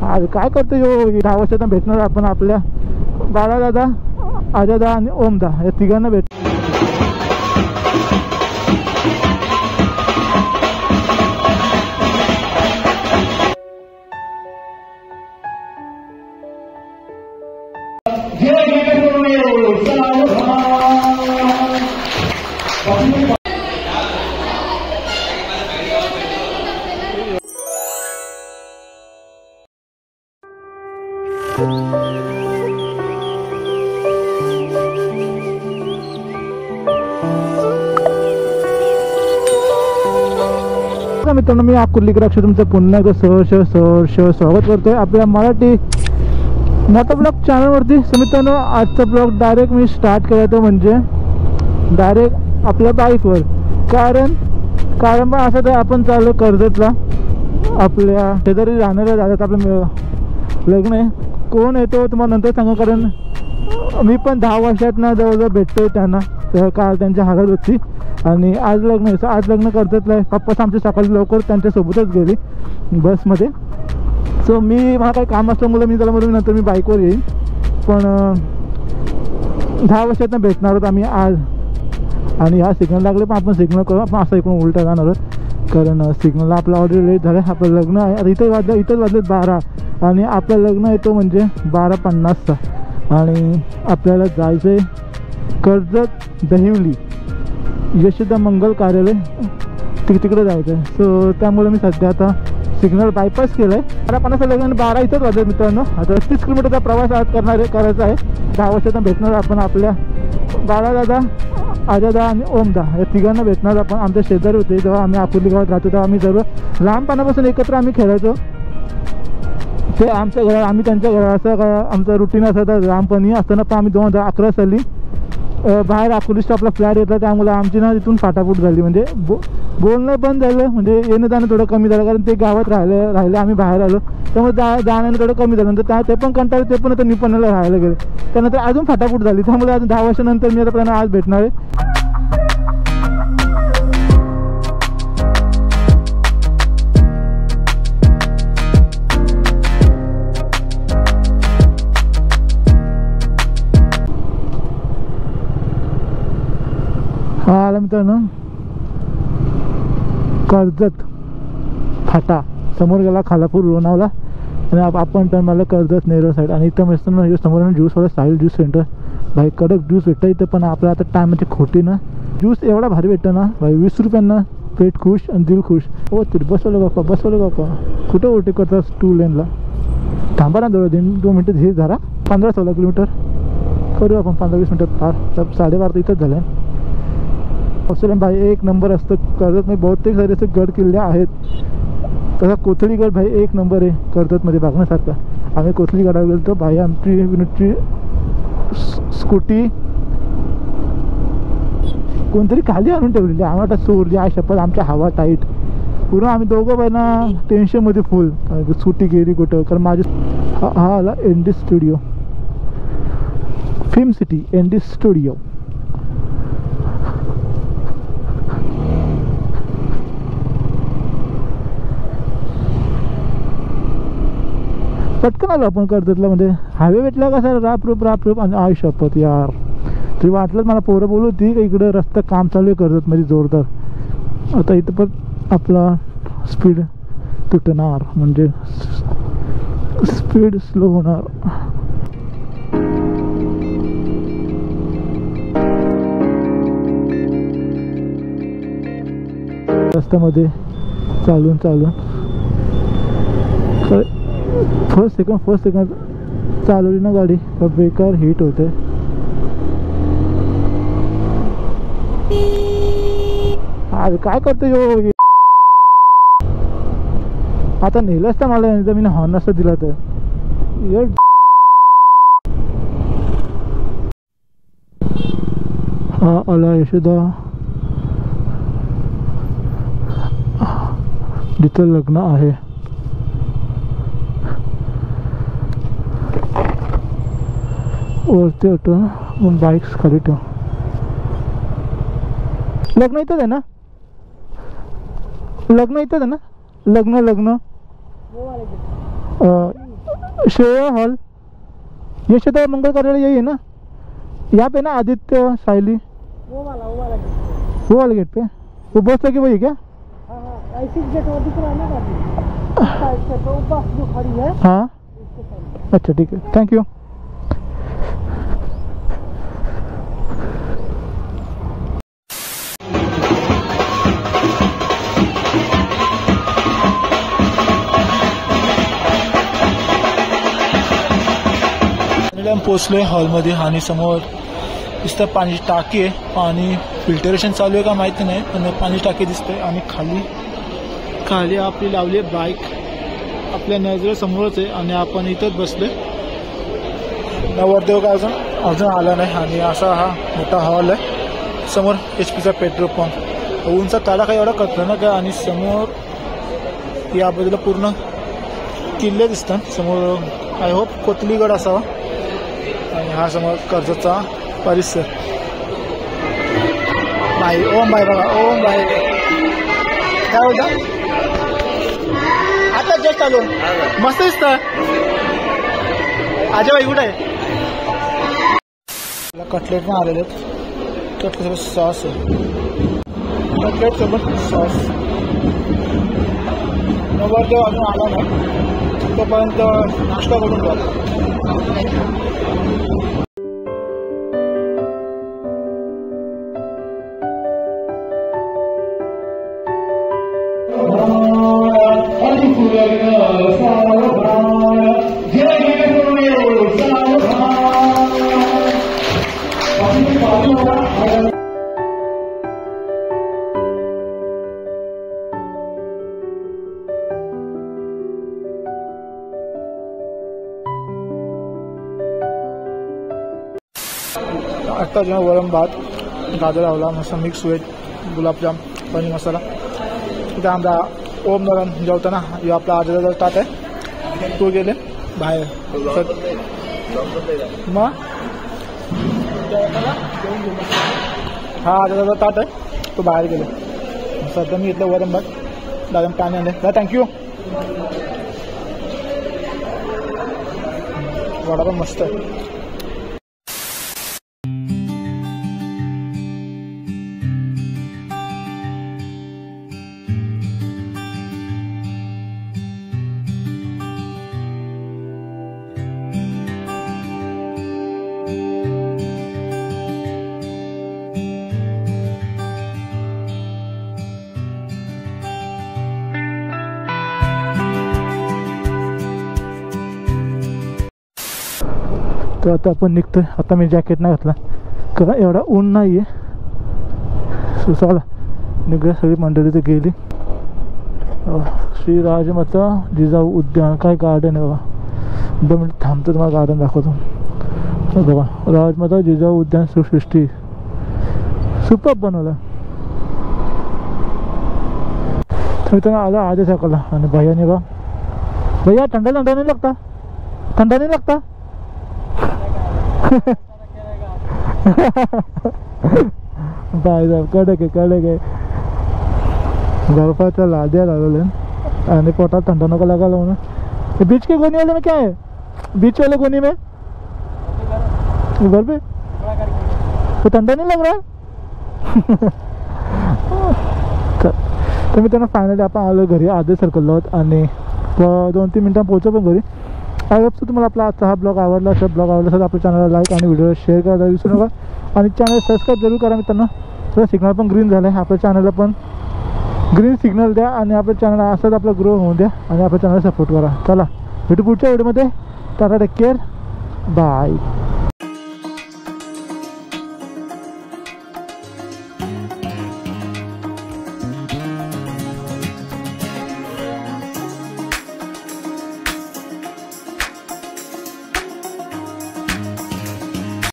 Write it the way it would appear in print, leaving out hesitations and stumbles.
अरे काय करतो यो 10 वर्षांना भेटणार आपण आपल्या बाळा दादा, अजयदा आणि ओमदा या तिघांना भेट. मित्रांनो, मी कुर्लीकर अक्षर तुमचं पुन्हा एकदा सहर्ष स्वागत करतोय आपल्या मराठी मोठा ब्लॉग चॅनलवरती. मित्रांनो, आजचा ब्लॉग डायरेक्ट मी स्टार्ट करायचं म्हणजे डायरेक्ट आपल्या बाईकवर. कारण पण असं तर आपण चाललो कर्जतला, आपल्या शेजारी राहणाऱ्या दादात आपलं लग्न आहे. कोण येतो तुम्हाला नंतर सांगू, कारण मी पण 10 वर्षातनं जवळजवळ भेटतोय त्यांना. तर काल त्यांची हळद होती आणि आज लग्न आहे. आज लग्न कर्जतला आहे. पप्पाच आमच्या सकाळी लवकर त्यांच्यासोबतच गेली बसमध्ये. सो मला काही काम असल्यामुळे मी त्याला म्हणून नंतर मी बाईकवर येईन. पण 10 वर्षातनं भेटणार आहोत आम्ही आज. आणि ह्या सिग्नल लागले पण आपण सिग्नल करू, आपण असं इकडून उलटा जाणार आहोत. कारण सिग्नलला आपलं ऑलरेडी लेट झालं. आपलं लग्न आहे आता इथंच वाजले 12 आणि आपलं लग्न येतो म्हणजे 12:50चा. आणि आपल्याला जायचं आहे कर्जत दहिवली यशोदा मंगल कार्यालय, तिकडे जायचं आहे. सो त्यामुळे मी सध्या आता सिग्नल बायपास केलं आहे. 12:50 लग्न 12 इथंच वाजले मित्रांनो. आता 30 किलोमीटरचा प्रवास आज करायचा आहे. 10 वर्षांना भेटणार आपण आपल्या बाळा दादा, अजयदा आणि ओमदा या तिघांना भेटणार आपण. आमच्या शेजारी होते जेव्हा आम्ही आकुर्ली गावात राहतो तेव्हा आम्ही सर्व लहानपणापासून एकत्र आम्ही खेळायचो. ते आमच्या घरात, आम्ही त्यांच्या घरात, असं आमचं रुटीन असायचं. लहानपणी असताना पण आम्ही 2011 साली बाहेर आकुर्ली स्टॉपला फ्लॅट घेतला. त्यामुळे आमची ना तिथून फाटाफूट झाली. म्हणजे बोलणं बंद झालं, म्हणजे येणं जाणं थोडं कमी झालं. कारण ते गावात राहिले आम्ही बाहेर आलो, त्यामुळे जाण्यानं थोडं कमी झालं. नंतर ते पण कंटाळले, ते पण आता निपन्नाला राहायला गेले. त्यानंतर अजून फाटाफूट झाली. त्यामुळे अजून 10 वर्षानंतर मी आता त्यांना आज भेटणार आहे. हा आला मित्रांनो कर्जत फाटा. समोर गेला खालापूर लोणावळा आणि आपण तर मला कर्जत नेरळ साईड. आणि इथं मित्रांनो समोर ज्यूसवाला साहिल ज्यूस सेंटर. भाई कडक ज्यूस भेटतं इथं. पण आपलं आता टायमाची खोटी ना, ज्यूस एवढा भारी भेटतं ना भाई. 20 रुपयांना पेट खुश आणि दिल खुश. हो तरी बसवलं काका कुठं ओटी करतात 2 लेनला. थांबा ना 2 मिनटं हे झाला. 15-16 किलोमीटर करू आपण 15-20 मिनटात फार. 12:30 इथंच झालं. असं भाई एक नंबर असतं कर्जतमध्ये. बहुतेक सारे असे गड किल्ले आहेत. तसा कोथळीगड भाई एक नंबर आहे कर्जतमध्ये बघण्यासारखा. आम्ही कोथळीगडावर गेलो तर भाई आमची विनोदची स्कूटी कोणतरी खाली आणून ठेवलेली. आम्हाला चोरली आहे शपथ. आमच्या हवा टाईट पूर्ण. आम्ही दोघं बायना टेन्शनमध्ये फुल. स्कूटी गेली कुठं. कारण माझी हा आला ND studio, Film City ND studio. पटकन आलो आपण कर्जतला. म्हणजे हायवे भेटला का सर राप आणि आय शपथ यार. तरी वाटलं मला पोरं बोलू होती का इकडं रस्ता काम चालू आहे कर्जतमध्ये जोरदार. आता इथं पण आपला स्पीड तुटणार, म्हणजे स्पीड स्लो होणार. रस्त्यामध्ये चालून फर्स्ट सेकंड चालवली ना गाडी का बेकार हिट होते. अरे काय करतो यो. आता नेलंच तर मला मी हॉर्न नसतं दिला तर. हा आला यशोदा जिथं लग्न आहे. वरती होतो मग बाईक्स खाली ठेव. लग्न इथंच आहे ना. श्रेया हॉल, ये तो मंगल कार्यालय यही है ना? यहाँ पे ना आदित्य साइली, वो वाला गेट पे वो बस लगी वही क्या? ऐसी गेट वो दिख रहा है ना साइड से, तो बस जो खड़ी है। हाँ अच्छा ठीक है, थैंक यू। हम पोचलोय हॉलमध्ये आणि समोर दिसतं पाण्याची टाकी आहे, पाणी फिल्टरेशन चालू आहे का माहिती नाही, पण पाण्याची टाकी दिसते। आणि खाली आपली लावली आहे बाईक, आपल्या नजरेसमोरच आहे आणि आपण इथंच बसलोय। नवरदेव का अजून आला नाही आणि असा हा मोठा हॉल आहे। समोर HP चा पेट्रोल पंप, उंचा तारा काही एवढा कळतो ना का, आणि समोर या बाजूला पूर्ण किल्ले दिसतात। समोर आय होप कोथलीगड असावा आणि हा समोर कर्जतचा परिसर। बाई ओम बाई बघा, ओम बाई काय होता आता जस्ट आलो, मस्त दिसतं। आजा बाई कुठे आहे? कटलेट पण आलेले आहेत, कटलेट सॉस आहे, कटलेट सोबत सॉस। नवरदेव अजून आला नाही, तोपर्यंत नाश्ता करून जातो। आता जेव्हा वरण भात, गाजर लावला, मस्त मिक्स वेज, गुलाबजाम, पनीर मसाला, तिथे आमचा ओम नरन जेवताना हे आपला आजाराचा ताट आहे, तो गेले बाहेर। मग हा आजाराचा ताट आहे, तो बाहेर गेले। सध्या मी घेतलं वरण भात, दादा पाणी आणले, थँक्यू। वडा पण मस्त आहे। तर आता आपण निघतोय। आता मी जॅकेट नाही घातला कारण एवढा ऊन नाही आहे, चला निघूया। सगळी मंडळी तर गेली। श्री राजमाता जिजाऊ उद्यान, काय गार्डन आहे बघा, 2 मिनिट थांबतो, तुम्हाला गार्डन दाखवतो बघा। राजमाता जिजाऊ उद्यान सृष्टी सुपर बनवलं। तर त्यांना आला आधे सकाळला आणि भैयाने बघा, भैया ठंडा नहीं लगता, ठंडा नहीं लगता। भाई साहब कडक आहे बर्फाच्या लाद्या लागले आणि पोटात थंडा नको लागायला म्हणून। बीच के गोनी वाले में क्या है? बीच वाले गोनी में घर पे तो ठंडा नहीं लग रहा। तर मी त्यांना फायनली आपण आलो घरी, आधे सर्कलला आहोत आणि 2-3 मिनिटां पोहोचो पण घरी। आय होप तुम्हाला आपला आजचा हा ब्लॉग आवडला असेल। ब्लॉग आवडला असेल आपल्या चॅनलला लाईक आणि व्हिडिओला शेअर करायला विसरू नका आणि चॅनल सबस्क्राईब जरूर करा मित्रांनो। तर सिग्नल पण ग्रीन झालं आहे, आपल्या चॅनलला पण ग्रीन सिग्नल द्या आणि आपल्या चॅनल असंच आपला ग्रो होऊन द्या आणि आपल्या चॅनल सपोर्ट करा। चला भेटू पुढच्या व्हिडिओमध्ये, टाटा, टेक केअर, बाय।